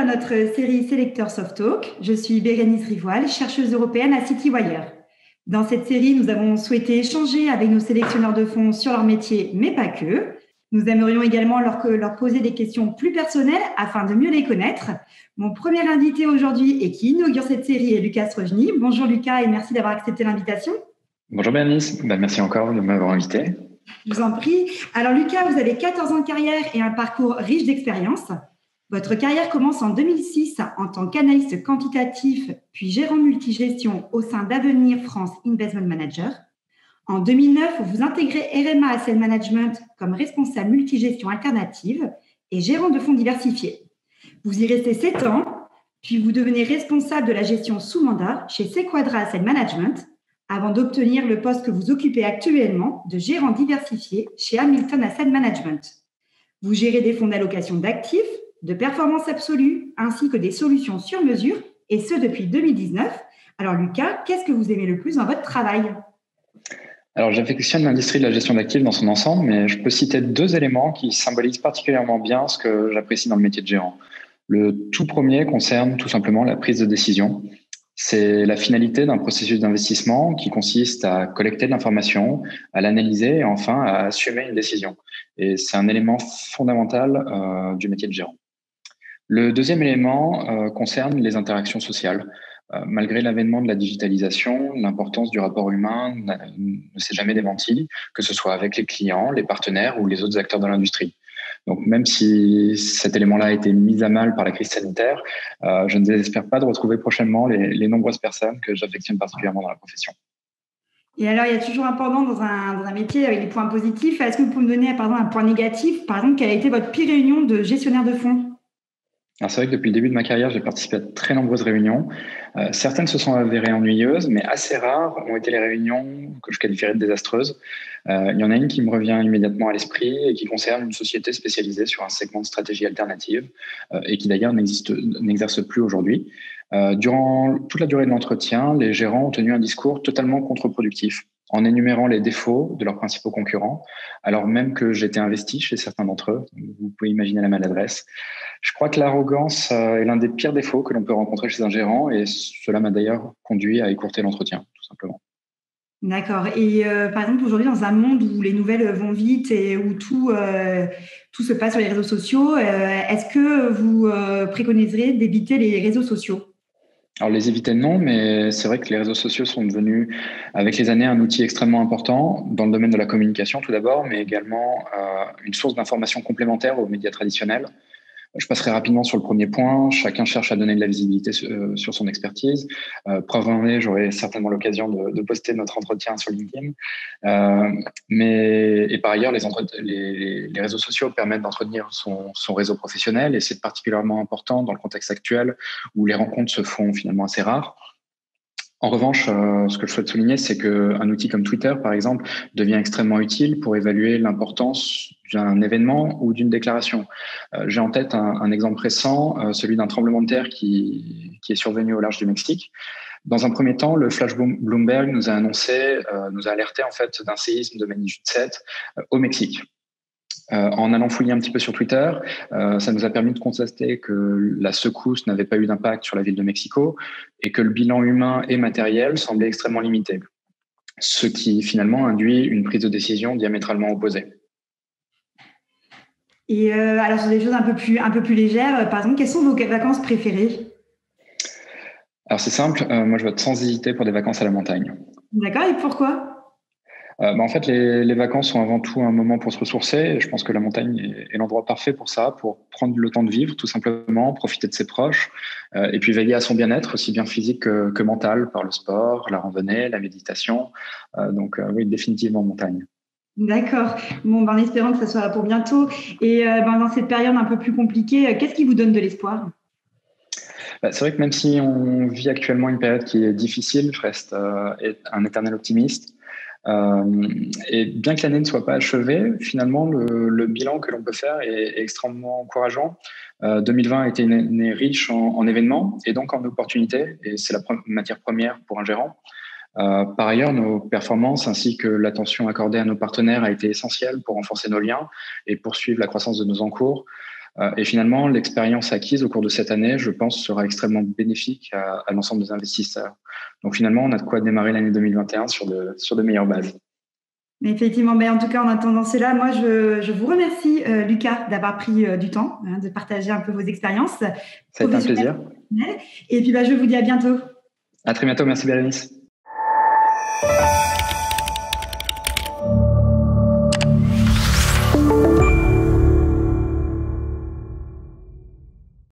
notre série Selector Soft Talk. Je suis Bérénice Rivoal, chercheuse européenne à Citywire. Dans cette série, nous avons souhaité échanger avec nos sélectionneurs de fonds sur leur métier, mais pas que. Nous aimerions également leur poser des questions plus personnelles afin de mieux les connaître. Mon premier invité aujourd'hui et qui inaugure cette série est Lucas Strojny. Bonjour Lucas et merci d'avoir accepté l'invitation. Bonjour Bérénice, merci encore de m'avoir invité. Je vous en prie. Alors Lucas, vous avez 14 ans de carrière et un parcours riche d'expérience. Votre carrière commence en 2006 en tant qu'analyste quantitatif, puis gérant multigestion au sein d'Avenir France Investment Manager. En 2009, vous intégrez RMA Asset Management comme responsable multigestion alternative et gérant de fonds diversifiés. Vous y restez 7 ans, puis vous devenez responsable de la gestion sous mandat chez Sequadra Asset Management, avant d'obtenir le poste que vous occupez actuellement de gérant diversifié chez Hamilton Asset Management. Vous gérez des fonds d'allocation d'actifs, de performance absolue, ainsi que des solutions sur mesure, et ce depuis 2019. Alors Lucas, qu'est-ce que vous aimez le plus dans votre travail ? Alors j'affectionne l'industrie de la gestion d'actifs dans son ensemble, mais je peux citer 2 éléments qui symbolisent particulièrement bien ce que j'apprécie dans le métier de gérant. Le tout premier concerne tout simplement la prise de décision. C'est la finalité d'un processus d'investissement qui consiste à collecter de l'information, à l'analyser et enfin à assumer une décision. Et c'est un élément fondamental du métier de gérant. Le deuxième élément concerne les interactions sociales. Malgré l'avènement de la digitalisation, l'importance du rapport humain ne s'est jamais démentie, que ce soit avec les clients, les partenaires ou les autres acteurs de l'industrie. Donc même si cet élément-là a été mis à mal par la crise sanitaire, je ne désespère pas de retrouver prochainement les nombreuses personnes que j'affectionne particulièrement dans la profession. Et alors, il y a toujours un pendant dans un métier avec des points positifs. Est-ce que vous pouvez me donner un point négatif ? Par exemple, quelle a été votre pire réunion de gestionnaire de fonds ? Alors c'est vrai que depuis le début de ma carrière, j'ai participé à de très nombreuses réunions. Certaines se sont avérées ennuyeuses, mais assez rares ont été les réunions que je qualifierais de désastreuses. Il y en a une qui me revient immédiatement à l'esprit et qui concerne une société spécialisée sur un segment de stratégie alternative et qui d'ailleurs n'exerce plus aujourd'hui. Durant toute la durée de l'entretien, les gérants ont tenu un discours totalement contre-productif en énumérant les défauts de leurs principaux concurrents, alors même que j'étais investi chez certains d'entre eux. Vous pouvez imaginer la maladresse. Je crois que l'arrogance est l'un des pires défauts que l'on peut rencontrer chez un gérant et cela m'a d'ailleurs conduit à écourter l'entretien, tout simplement. D'accord. Et par exemple, aujourd'hui, dans un monde où les nouvelles vont vite et où tout se passe sur les réseaux sociaux, est-ce que vous préconiserez d'éviter les réseaux sociaux ? Alors les éviter non, mais c'est vrai que les réseaux sociaux sont devenus avec les années un outil extrêmement important dans le domaine de la communication tout d'abord, mais également une source d'information complémentaire aux médias traditionnels. Je passerai rapidement sur le premier point. Chacun cherche à donner de la visibilité sur son expertise. Preuve en est, j'aurai certainement l'occasion de poster notre entretien sur LinkedIn. Et par ailleurs, les réseaux sociaux permettent d'entretenir son réseau professionnel et c'est particulièrement important dans le contexte actuel où les rencontres se font finalement assez rares. En revanche, ce que je souhaite souligner, c'est qu'un outil comme Twitter, par exemple, devient extrêmement utile pour évaluer l'importance d'un événement ou d'une déclaration. J'ai en tête un exemple récent, celui d'un tremblement de terre qui est survenu au large du Mexique. Dans un premier temps, le flash Bloomberg nous a alerté en fait d'un séisme de magnitude 7 au Mexique. En allant fouiller un petit peu sur Twitter, ça nous a permis de constater que la secousse n'avait pas eu d'impact sur la ville de Mexico et que le bilan humain et matériel semblait extrêmement limité, ce qui finalement induit une prise de décision diamétralement opposée. Et alors sur des choses un peu plus légères, par exemple, quelles sont vos vacances préférées ? Alors c'est simple, moi je vote sans hésiter pour des vacances à la montagne. D'accord, et pourquoi ? En fait, les vacances sont avant tout un moment pour se ressourcer. Et je pense que la montagne est l'endroit parfait pour ça, pour prendre le temps de vivre, tout simplement, profiter de ses proches, et puis veiller à son bien-être, aussi bien physique que mental, par le sport, la randonnée, la méditation. Oui, définitivement montagne. D'accord. Bon, en espérant que ça soit pour bientôt. Et dans cette période un peu plus compliquée, qu'est-ce qui vous donne de l'espoir ? C'est vrai que même si on vit actuellement une période qui est difficile, je reste un éternel optimiste. Et bien que l'année ne soit pas achevée, finalement, le bilan que l'on peut faire est extrêmement encourageant. 2020 a été une année riche en événements et donc en opportunités, et c'est la matière première pour un gérant. Par ailleurs, nos performances ainsi que l'attention accordée à nos partenaires a été essentielle pour renforcer nos liens et poursuivre la croissance de nos encours. Et finalement, l'expérience acquise au cours de cette année, je pense, sera extrêmement bénéfique à l'ensemble des investisseurs. Donc finalement, on a de quoi démarrer l'année 2021 sur de meilleures bases. Effectivement, en tout cas, en attendant cela, moi, je vous remercie, Lucas, d'avoir pris du temps de partager un peu vos expériences Ça a été un plaisir. Et puis, je vous dis à bientôt. À très bientôt. Merci, Bérénice.